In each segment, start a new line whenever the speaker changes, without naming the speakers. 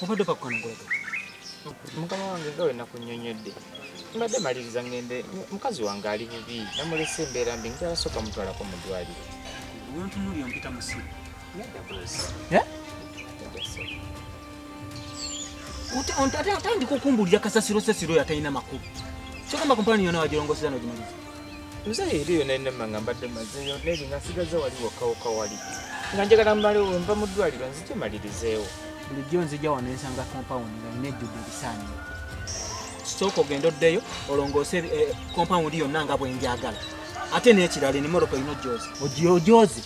Obadde pakukana ngolaga.
Mukama wange nga wena kunnyonnyodde. Mbadde maliriza ngende mukazi wange ali bubi namulese embeera mbi njala sooka mutwalako mu ddwaliro.
Ntunulira mpita musiru.
Nedda bosi.
Otandika okumbulira kasasiro sesiro yatalina makulu. Kyogamba kompani yonna wagirongoseza n'ogimaliza.
Muzeeyi eri yonna ennema nga mbadde mazeeyo neeri nga nsigaza wali wokka wali. Nga njagala mmalewo nva mu ddwaliro nzije malirizeewo.
Bulijjo nzija wano ensanga compound nga nina ejjudde ebisaanyi. Sooka ogenda oddeyo olongoose compound yonna nga bwe njagala. Ate n'ekirala ennimoroka olina ojoozi.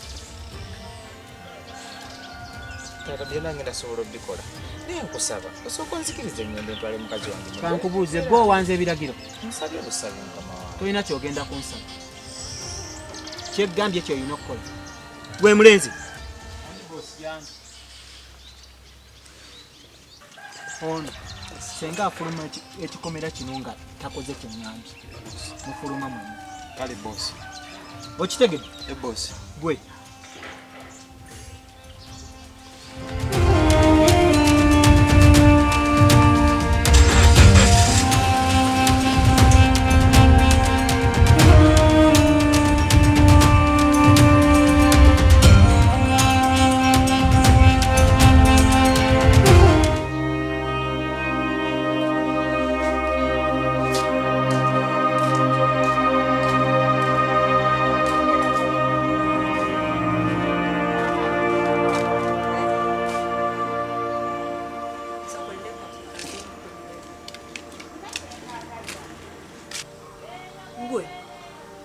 Taata byonna ngenda sobola obbikola. Naye nkusaba osooka onzikirize ngende ntwale mukazi wange.
Kankubuuze gwe owanze ebiragiro.
Nsabye busabe mukama wange.
Tolina kyogenda kunsaba. Kyeggambye ky'olina okukola. Gwe mulenzi. Ono senga afuluma ekikomera kino nga takoze kyeŋŋambye. Mufuluma mwena.
Kale bosi.
Okitegedde?
Bosi.
Gwe.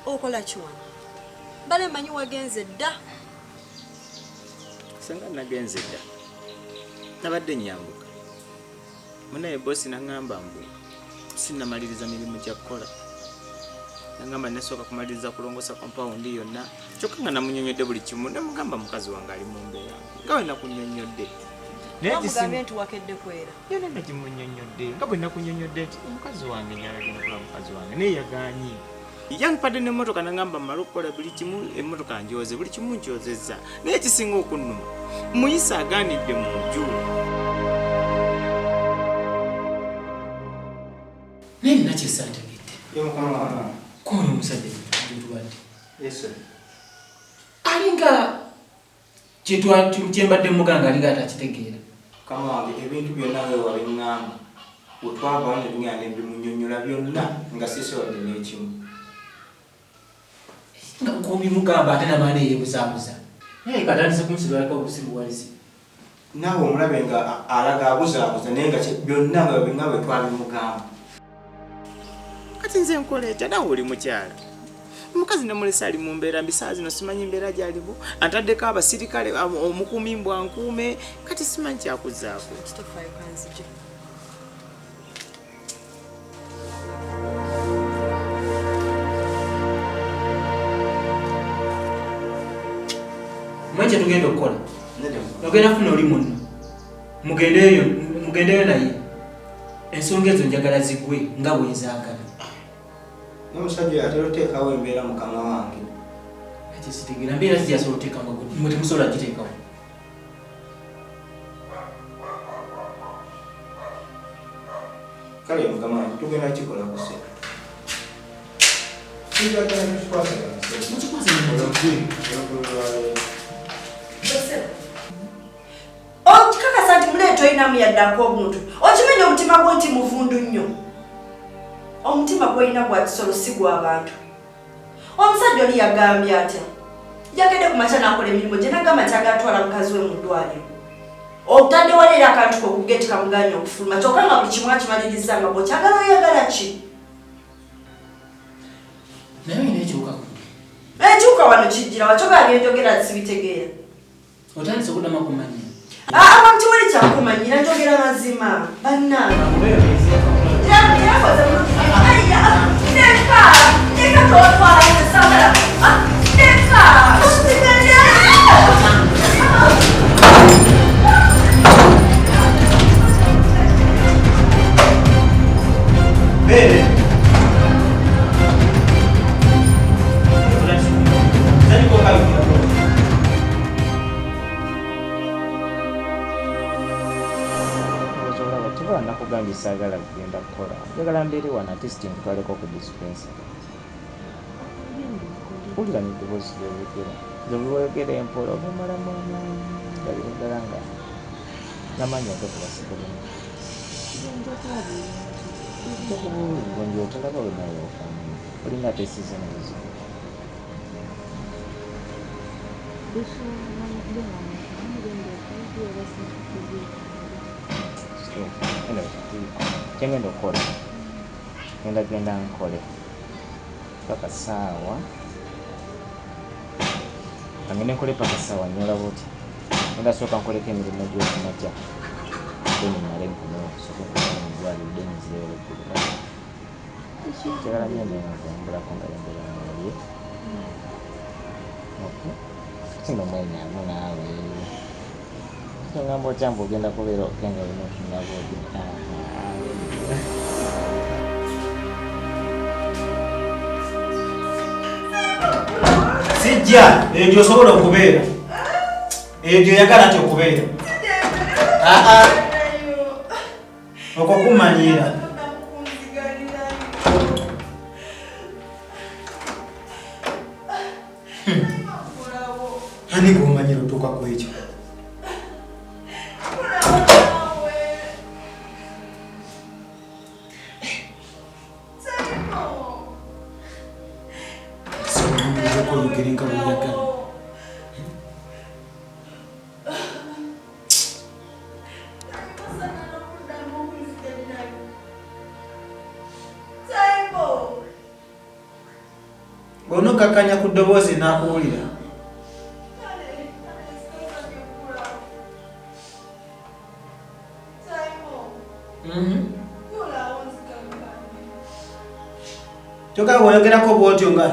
Okola kiwana. Bale manyi wagenze dda.
Senga nagenze dda. Nabadde nyambuka. Munaye bosi nangamba mbu sinnamaliriza mirimu gya kukola. Nangamba nesooka kumaliriza kulongosa compound yonna. Kyokka nga namunnyonnyodde buli kimu namugamba mukazi wange ali mu mbeera. Nga bwe nakunnyonnyodde.
Namugambye nti wakedde kwera.
Yonna nagimunnyonnyodde. Nga bwe nakunnyonnyodde nti omukazi wange njala genda kola mukazi wange naye yagaanyi. Yanpadde n'emmotoka nangamba mmala okukola buli kimu emmotoka njoze buli kimu nkyozezza naye ekisinga okunnuma muyisa agaanidde mu nju.
Naye nina kyesaategedde. K'oyo omusajja gyetubadde. Alinga kyembadde muganga alinga atakitegeera.
Kama wange ebintu byonna weewa biŋŋamba bwe twavawo ne tugenda ne bimunnyonnyola byonna nga sisowadde n'ekimu.
Nga kubimugamba ate namaana yeebuzaabuza. Naye katandise kunsibalako obusibuwalizi.
Naawe omulabe nga alaga abuzaabuza naye nga byonna nga bwe twabimugamba.
Kati nze nkola etya nawe oli mukyala. Omukazi namulese ali mu mbeera mbi saa zino simanyi mbeera gy'alimu. Antaddeko abasirikale omukuumi mbwa nkuume kati simanyi kyakuzzaako.
Kitafaayo kanzije.
Mwenye tugenda okukola. Ogenda kufuna oli munno. Mugendeyo naye. Ensonga ezo njagala zigwe nga bwe nzaagala.
N'omusajja atera oteekawo embeera mukama wange.
Ati sitegera mbeera zijasobola oteekamu mwe temusobola giteekawo.
Kale mukama wange tugenda kikola kuse.
Mukikwasa
okikakasa nti muleeta olinamu yaddako omuntu okimenya omutima gwo nti muvundu nnyo. Omutima gwolina gwa kisolo si gw'abantu. Omusajja oli yagambye atya yagende ku makya n'akola emirimu gye nagamba nti agatwala mukazi we mu ddwaliro. Otadde waleera akantu kokugeti kamuganya okufuluma kyokka nga buli kimu akimaliriza nga bw'okyagala oyagala ki.
naye olina ekiwuka ku.
Ekiwuka wano kijjira wakyogala byenjogera sibitegeera.
Otandise okuddamu kumanya.
Abantu wali kyakumanyira njogera mazima bannange.
Oba nakugambye saagala kugenda kukola. Njagala mbeere wano ate ntwaleko ku dispensary. Wulira n'eddoboozi ly'oyogera. Ly'oyogera empola obumalamu amaanyi. Ndabira ddala nga n'amaanyi agakubasigalamu. Gonja otolaba we nawe ofaanana. Olina ate season buzibu. Kyengenda okukola genda nkole paka saawa angende nkole paka saawa nyolaba oti genda sooka nkoleko emirimu gy'okumakya deni male nkuno sooka okumudwaliro deni nzireyo eggulu kyagala nnyo nembulako nga yembera mwoye kino mwenyaamu naawe tongamba otyamba ogenda kubeera okenga olina otunula bwodi
sijja eyo gy'osobola okubeera eyo gy'oyagala nti okubeera okwo kumanyiira ani gomanyira otuuka ku ekyo somulizekoyogeringa buyagala onokakanya ku ddoboozi n'akuwulira toka bwoyogerako bwotyo nga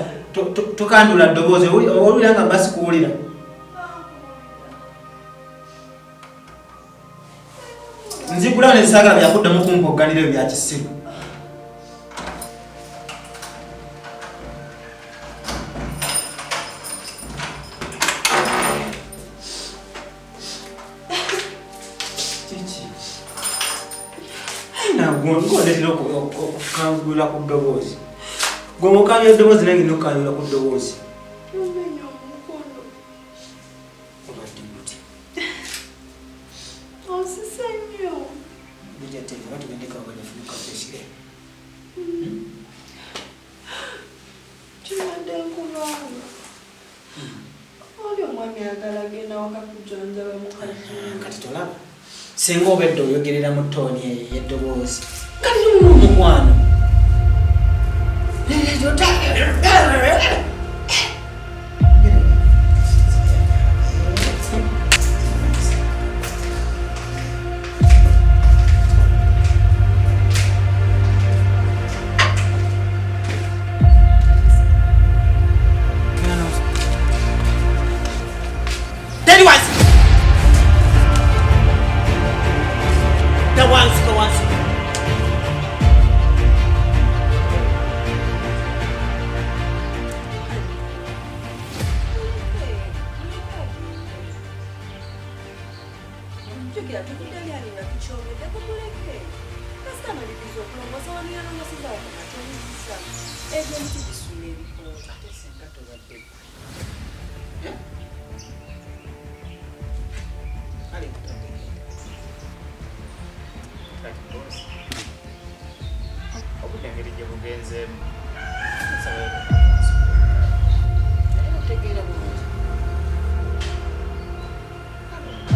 tokandula ddoboozi owulira nga basi kuwulira nzigulawo nezisaagala byakuddamu kumpogganira ebyo byakisiru ngonetera okukangulira ku ddoboozi gomukanyula eddoboozi nange nokukanyula ku ddoboozi obadde buti
osise nnyo
bujateera tugendekawaganefunukafesire
kibadde nkubanga oli omwami agala agenda waka kujanjaba mukazini
kati tolaba singa obedde oyogerera mu tooni eyo yeddoboozi kati limu omukwano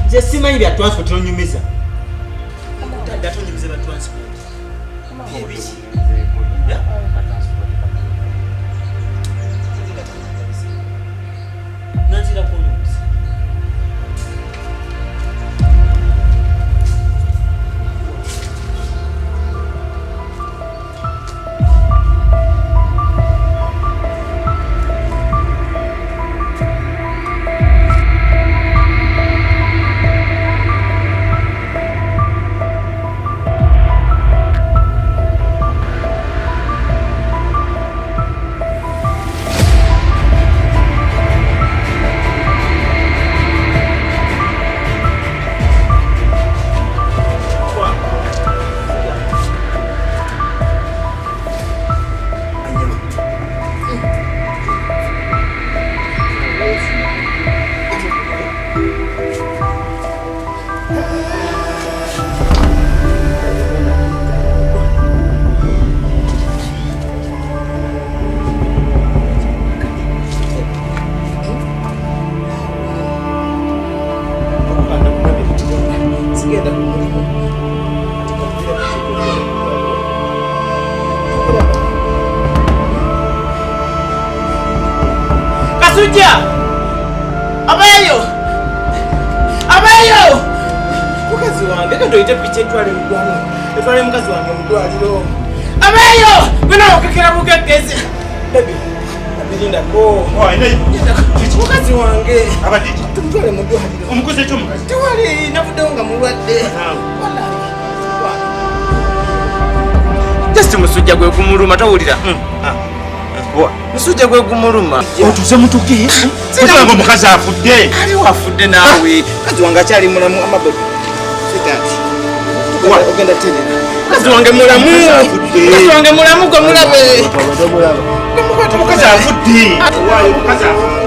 nze simanyi bya transport onyumiza otadde atonyumiza bya transport ebiki nanzira kunyumiza
Mujja! Abayo! Abayo! Mukazi wange kando ite picha etwale mudwaliro. Etwale mukazi wange mudwaliro. Abayo! Bino okekera mugegeze. Baby. Abirinda ko. Oh, ine. Mukazi wange. Abadiji. Tumutwale mudwaliro. Omukoze ekyo mukazi. Twali nabudonga mulwadde. Wallahi. Just musujja gwe kumuluma tawulira. Musujja gwe kumuluma.
Otuze mutuke. Kutango mukazi afudde.
Ali wafudde nawe. Kazi wange akyali mulamu amabebi. Sitati. Ogenda tene. Kazi wange mulamu. Kazi wange mulamu gwe mulabe.
Mukazi afudde. Waayo mukazi afudde.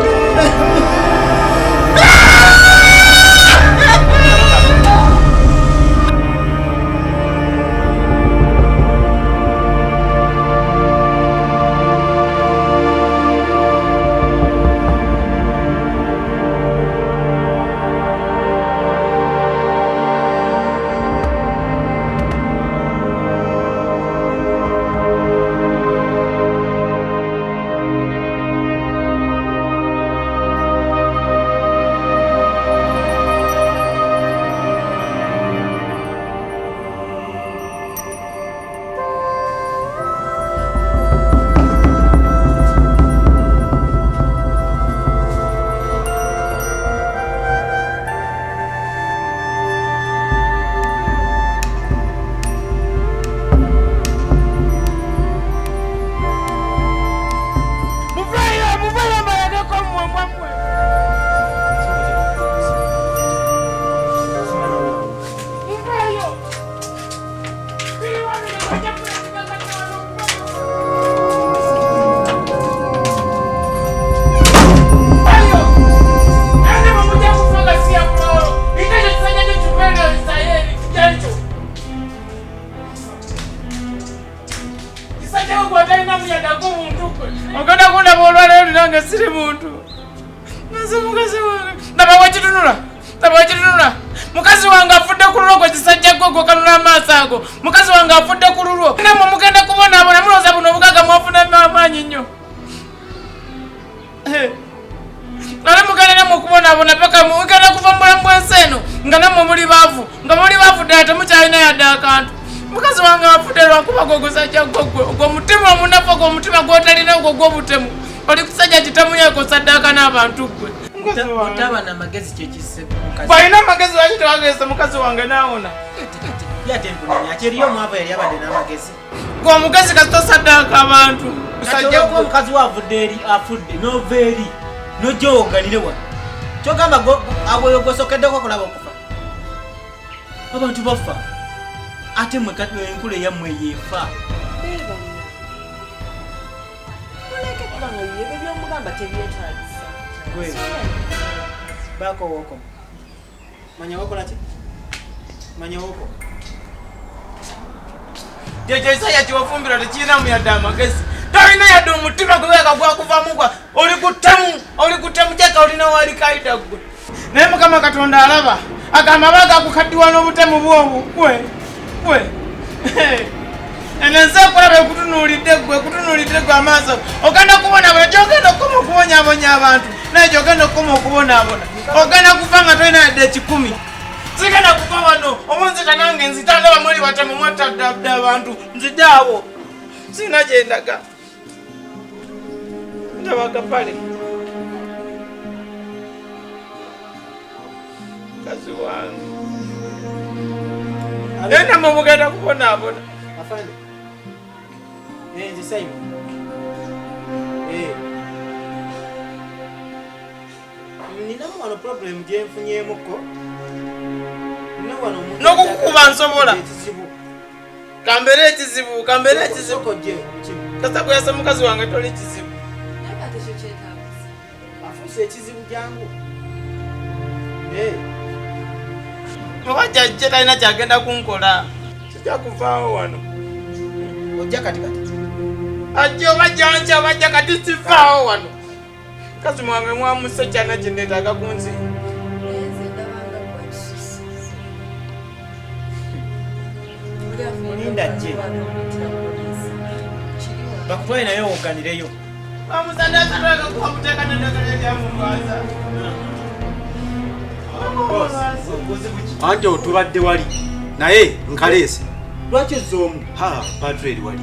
Mukazi wange afudde ku lulwo gwe kisajja gwe kanula amaaso ago. Mukazi wange afudde ku lulwo. Namwe mugenda kubonaabona mulowooza buno obugaga mwafunamu amaanyi nnyo. Nale mugenda namwe okubonaabona paka mugenda kuva mu bulamu bw'ensi eno nga namwe muli baavu. Nga muli baavu ddala temukyalina yadde akantu. Mukazi wange afudde lwakuba gwe gusajja gwe omutima omunafu gwe omutima gw'otalina ogwo gw'obutemu. Oli kusajja kitemu yako saddaaka n'abantu gwe.
Otaba na magezi kyekise mukazi.
Balina amagezi lwaki tewagezesa mukazi wange naawona?
Yate mpunanya kyeriyo mwava yali abadde n'amagezi.
Gwe omugezi kasita saddaaka abantu.
Musajja gwe omukazi wavudde eri afudde n'ova eri n'ojja owoganire wano. Kyogamba awoyo gwesokeddeko okulaba okufa. Abantu bafa. Ate mmwe enkula eyammwe yeefa.
Muleke kubanga ebyo by'omugamba tebyetagisa.
Gwe. Bako woko. Manya woko lati? Manya woko.
Jeje Isaya kiwafumbira tekirina muyadde amagezi. Talina yadde omutima gweweka gwakuvamu gwa. Oli kutemu kyeka olina wali kaida gwe. Naye Mukama Katonda alaba. Agamba baga kukaddiwa n'obutemu bw'obu. Gwe. Enenze okulaba ekutunuulidde gwe amaaso. Ogenda kubonaabona gy'ogenda okukoma okubonyaabonya abantu. Naye gy'ogenda okukoma okubonaabona. Ogenda kufa nga tolina yadde 10. Sigenda kuva wano. Omunzita nange nzita ndaba muli batemu mwatadde abantu. Nzidde awo. Sina gye ndaga. Ndaba akapale. Mukazi wange. Naye namwe mugenda kubonaabona.
Afande. Nzi Simon. Ninamu wano problem gye nfunyeemuko.
N'okukuba nsobola. Kambeera ekizibu. Kasa kuyasa mukazi wange toli kizibu.
Afuuse ekizibu jangu.
Oba jjajja talina kyagenda kunkola. Kijja kuvaawo wano.
Ojja katikati.
Ajja oba jjanja bajja kati sivaawo wano. Mukazi wange mwamusse kyana kye neetaaga kunzi.
Olinda gye. Bakutwale naye owoganireyo.
Anje otubadde wali naye nkaleese
lwaki ozoomu
patroli wali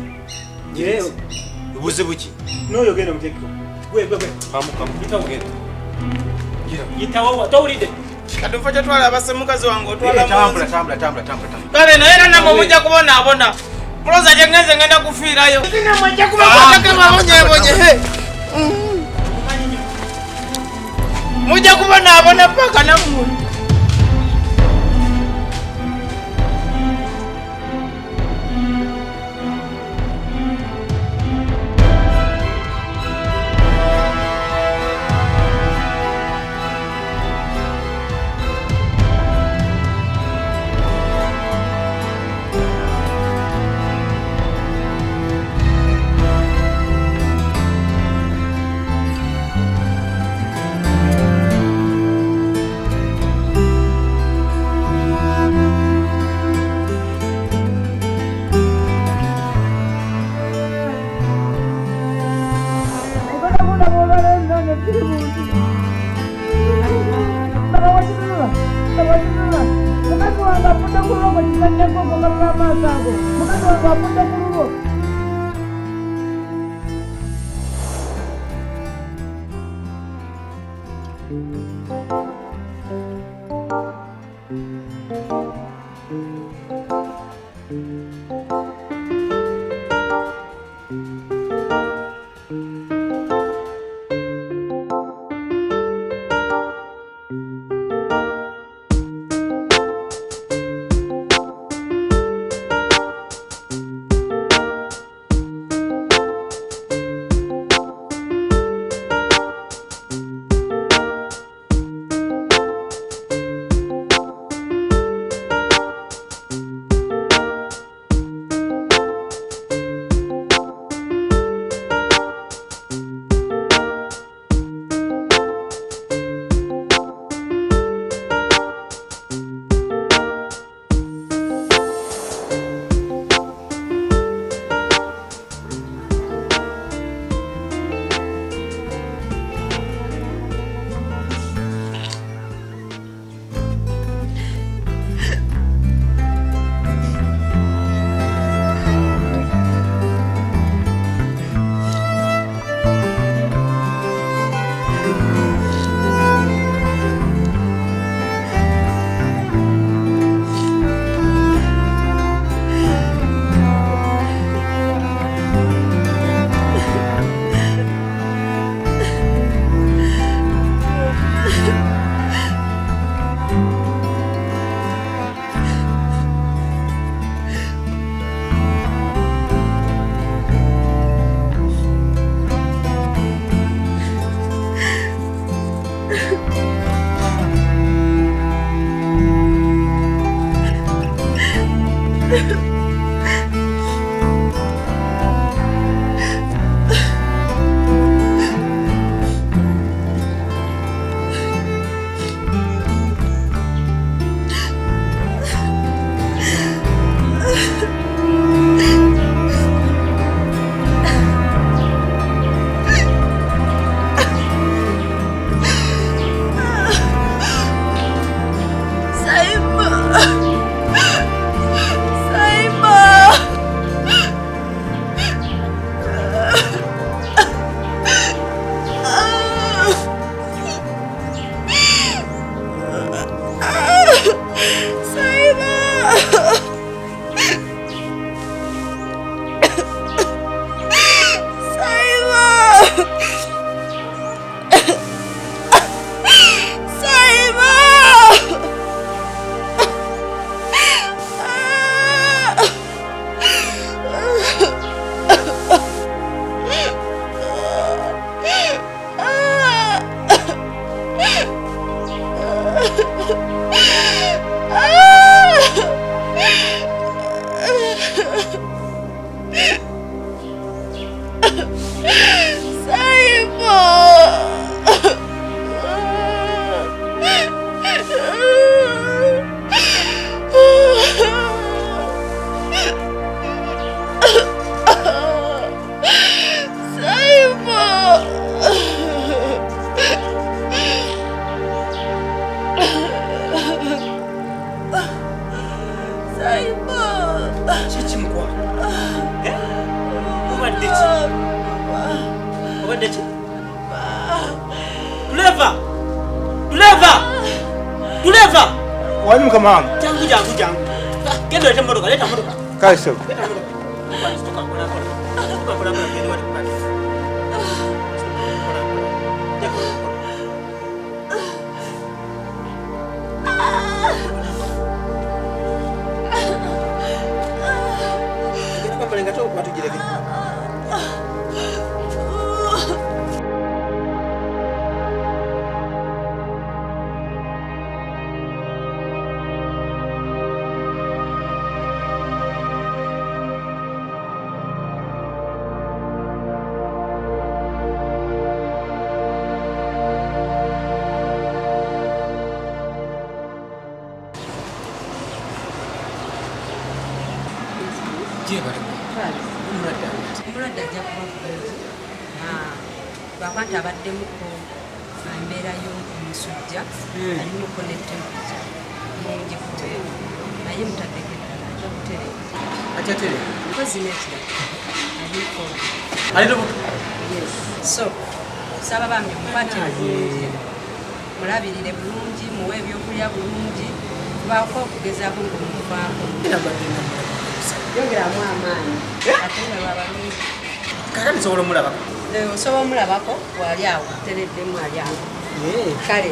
buzibu ki
n'oyo genda mutekeko gwe yitawo towulidde
katufa kyotwala abase mukazi wange otwala
tambula
kale naye era namwe mujja kubonaabona muloza gye ngenze ngenda kufiirayo mujja kubaabonyebonye mujja kubonaabona paka nammwe
Saima!
kibadde ki? Driver!
Wali mukama wangu.
Jangu. Genda leta motoka.
Kale sebo.
Omulwadde ajja kuba bulungi. Lwakwanta abaddemuko embeera y'omusujja alimuko ne temperature mungi kuteera naye mutaddeko eddala ajja kutereera mpozi n'ekirala aliko so saba bambi mukwate bulungi mulabirire bulungi muwe ebyokulya bulungi tubaako okugezaako ng'omuvaako yongeramu amaanyi ate nga lwabalungi
Kaka nsobola omulabako.
osobola omulabako bw'ali awo tereddemu ali awo kale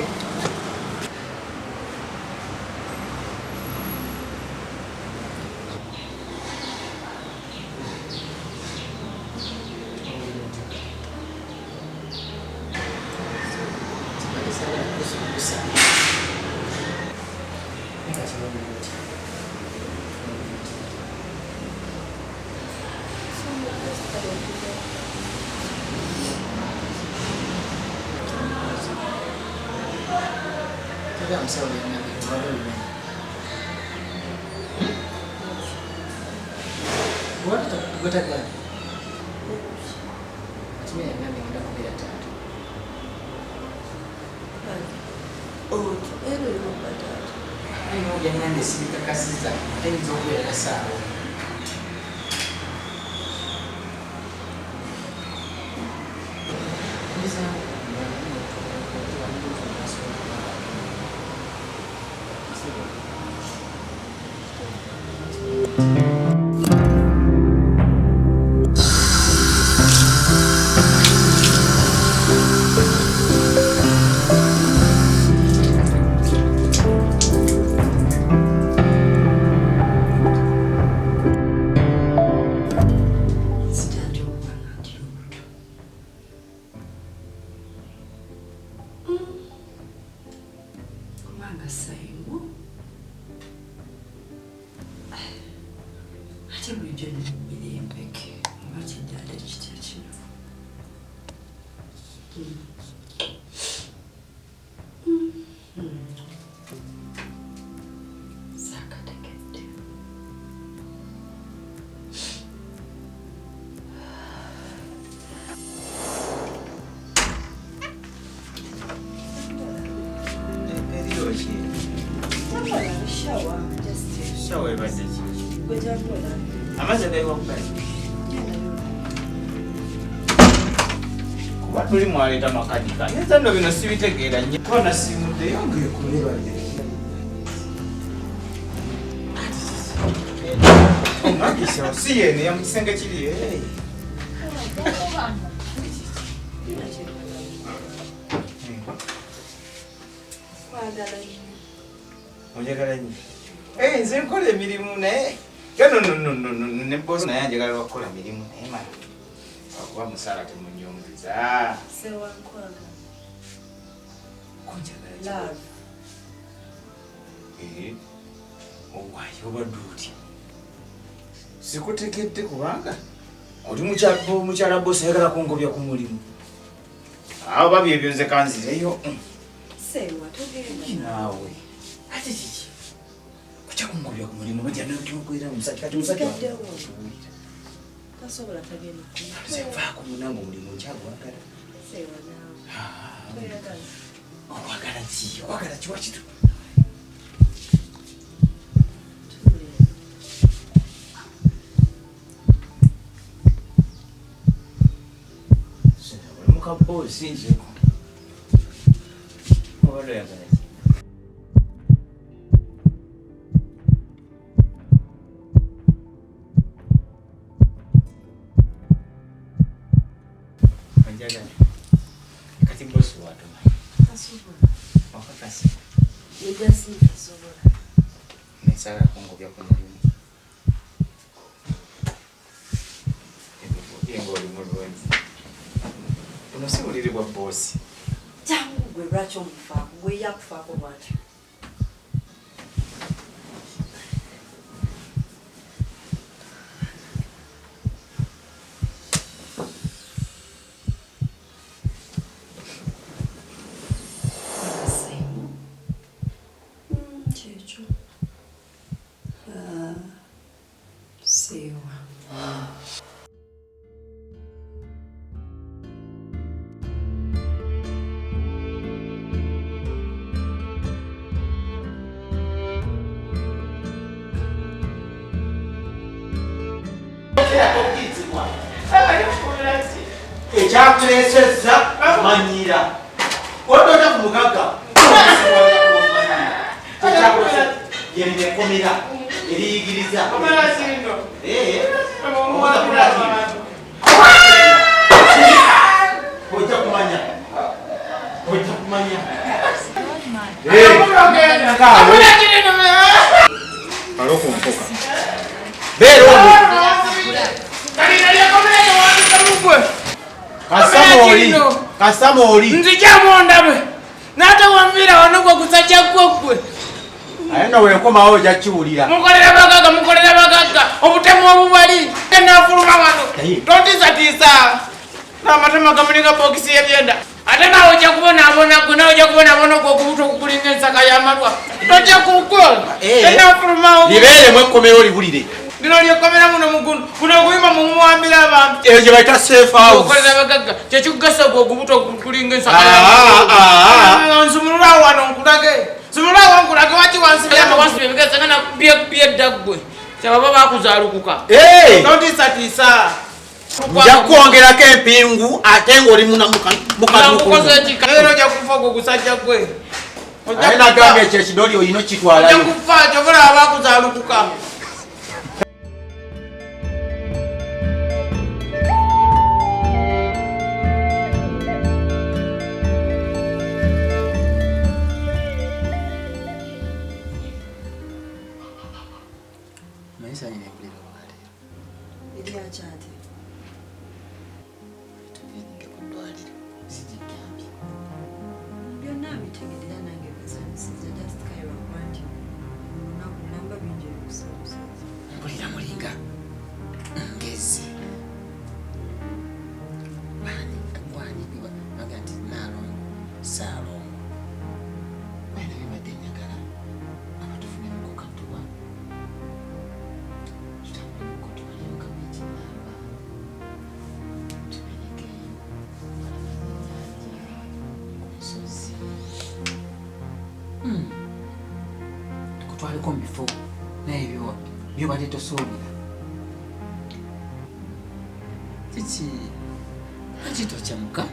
Shower ebadde ki? Amazzi agaliwa kugali. Kuba tuli mwaleeta makanika. Neza nno bino sibitegeera nnyo. Kuba nasimuddeyo ng'ekulebadde. Omakisa si yene ya mu kisenge kiri. Onjagala nnyo. Nze nkola emirimu naye ne bosi naye anjagala okukola mirimu naye mala okuba musaala temunyongeza. Kunjagala ogwayo obadde oti sikutegedde kubanga oli mukyala bosi ayagala kungobya ku mulimu awo babi ebyo nze kanzireyo naawe ate kiki kungobya ku mulimu bajja nokyogwera omusajja kati omusajja nvaako munange omulimu nkyagwagala okwagala ki okwagala kiwakitu kaboosi nzeko obadde oyagala ki? Onjagala kati boosi watumanyi okakasi nensalako ngobya ku mulimu ng'oli mulungi buno si buliri bwa boosi
jangu gwe lwaki omufaako gwe yakufaako bwatyo kyekyo seewa
ekyakuleesezza manyira odota ku mugagga yerinekomera eriyigiriza ojja kumanya alokumpoka kasamoli
nzijamu ndabe nate wambira wanogwa kusajja gwe
ayenda wekomawo ojja kiwulira
mukolera bagaga obutemu obubali enafuluma wano tontiisatiisa n'amatema gamulinga bokisi y'ebyenda ate nawe ojja kubonaabona gwe nawe ojja kubonaabona ogwo okubuto okukulinga ensaka y'amalwa tojja kukola enafulumawo
libeeremu ekkomero libulire
lino lyekomera muno muguno kuno okuyimba mumuwambira abantu
eyo gye bayita safe house
okolera bagagga kyekikugasa ogwo ogubuto okukulinga ensaka y'amalwa nsumululawo wano nkulage sumulawo nkulage waki wansi bebigasa ngana byedda ggwe kyababa bakuzaalukuka tontiisatiisa
nja kwongerako empingu ate ng'oli mukamukozeekikaera
ojja kufa ogwo gusajja gwe
aye nagambye ekyo ekidoli olina okitwalayo
ojja kufa kyobulaba bakuzaalukuka
kutwaliko mu bifo naye byobadde tosuubira kiki kati tokyamuka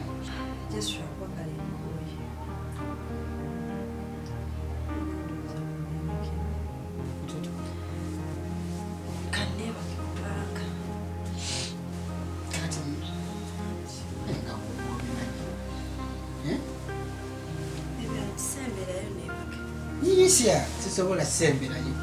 Yisya sisobola semberayo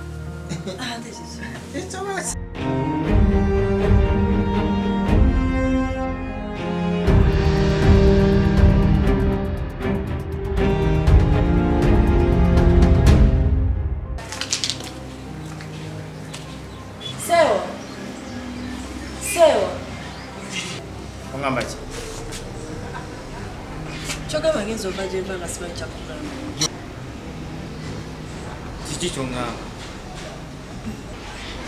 seewa
ongamba ki
kyogamba ngenza ova gyeva nga simanyi kyakugamba
kiki kyoŋŋamba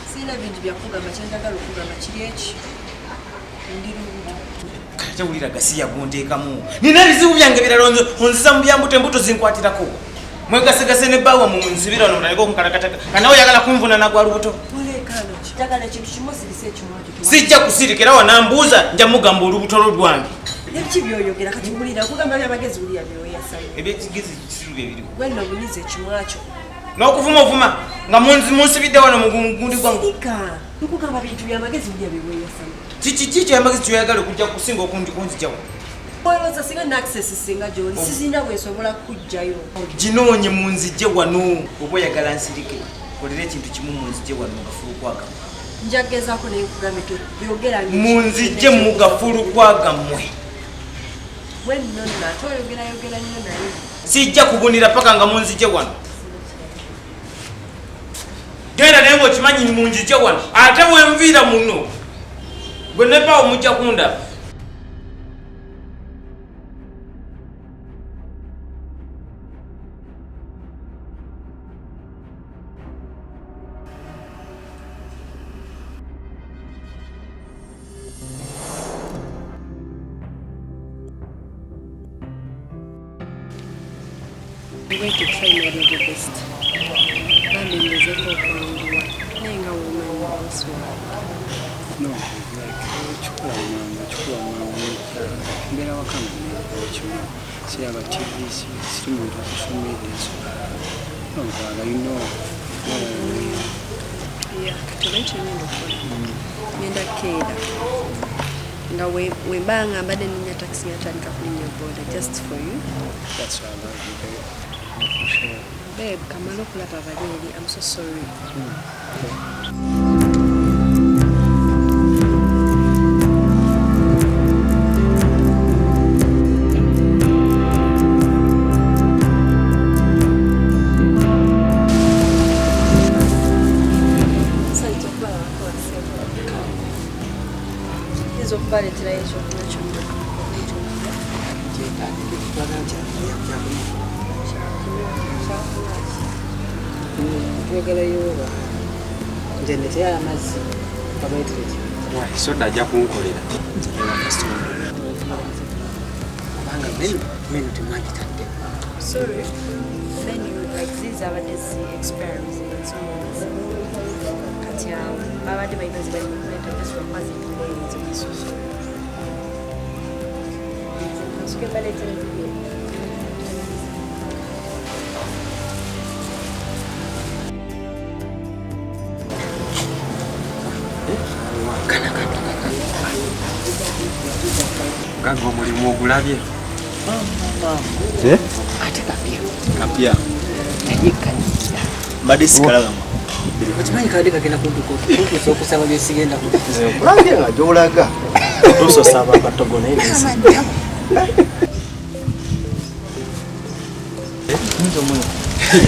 sirina bintu byakugamba kyenjagala okugamba kiri eki ndi lubuto
kati wulira gasiya gunteekamu nina ebizibu byange birala onziza mu byambuto embuto zinkwatirako mwegasigase nebbaawa mu nsibira ono munaliko okunkalakataka kanawe oyagala kunvuna nagwa lubuto
njagala ekintu kimu osirise ekimwaki
sijja kusirika era wanambuuza nja mugamba olubuto lwo lwange
Nebiki byoyogera kati bulira kugamba byamagezi bulira byoyasanye.
Ebyekigezi kisiru bye biriwo.
Gwe nno bunyize ekimwacho.
N'okuvuma nga munsibidde wano mu gundi gwange.
Sika nkugamba bintu byamagezi bulira byoyasanye.
Kiki kyamagezi kyoyagala okujja kusinga okunzigyawo.
Oyoza singa na access singa gyoli sizinda bwesobola kujjayo.
Ginoonye munzijje wano oba oyagala nsirike kolera ekintu kimu munzijje wano mu gafulu kwagammwe.
Njagezaako naye nkugambe toyogera
munzijje mu gafulu kwagammwe.
Bwe nno nno ate oyogera nnyo naye.
Sijja kubunira paka nga munzijje wano. Genda naye ng'okimanyi munzijje wano ate bwenviira muno bwe nepaawo mujja kundaba.
I'm going to try my level best. Bambi ndezeko okwanguwa naye nga womanyi also.
No, chukula mwangu mbeera wakama nekimu siraba TV siri muntu wa social media so nonkwala
kati oba ekyo ngenda okukola ngenda keera nga wembanga mbadde ninya taxi yatandika kulinnya boda just for you.
That's why I love you, babe. For sure.
Babe, kamala okulaba baleeri. I'm so sorry.
Okubaleterayo ekyokunywa kyonna.
Twegalayo oba nze ndetera amazzi kabaetireki
soda ajja kunkolera
kubanga menu temwagitadde. Sorry. Menu like these abadde si experience kati awo babadde balina zibali mukuleta just bakwazikileezo kisusu kasuke baletera bibye.
gaga omulimu ogulabye
Ate
kapya
naye kanyiza
mbadde sikalagamu
okimanyi kadde kagenda kuntusa okusaba byesigenda
kulabye nga gyolaga tososaba akatogo naye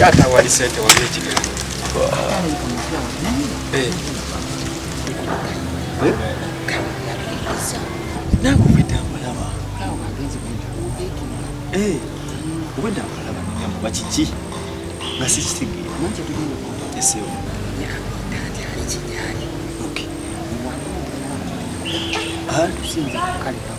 ate awali sente wali ekigambo nakubedde amalaba obwedde amalaba negambuba kiki nga sikitegeera esewo
tusinza kukaleka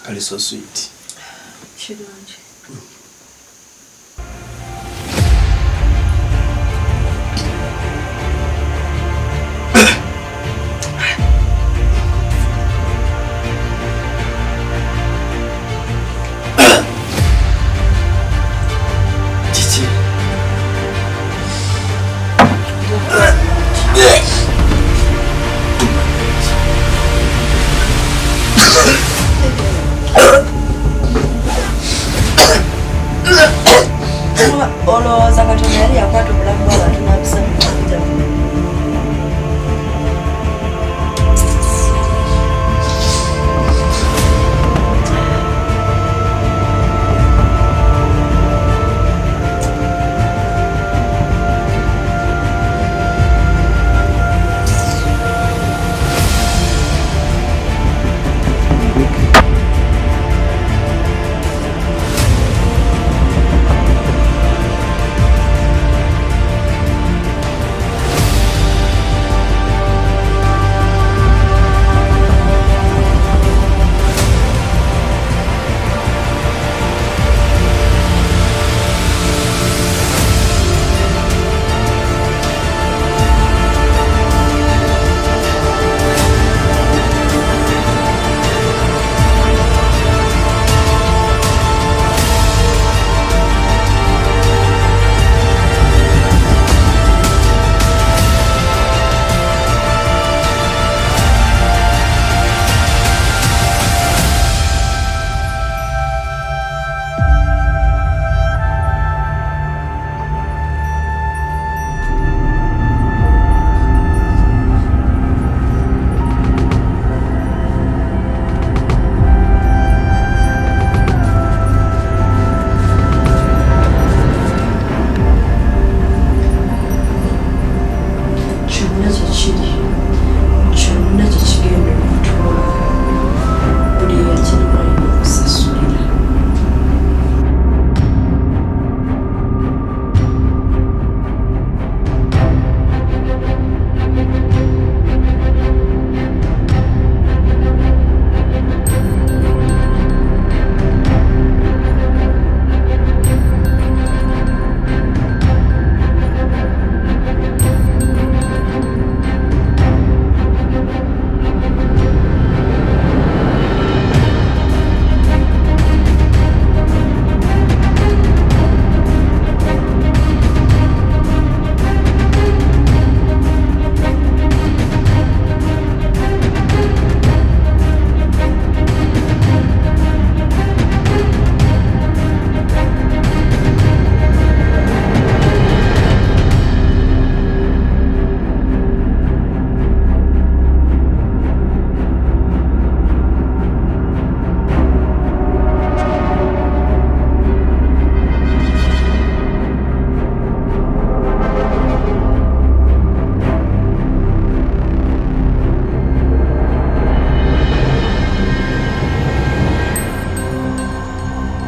Kali so sweet.
Kirungi.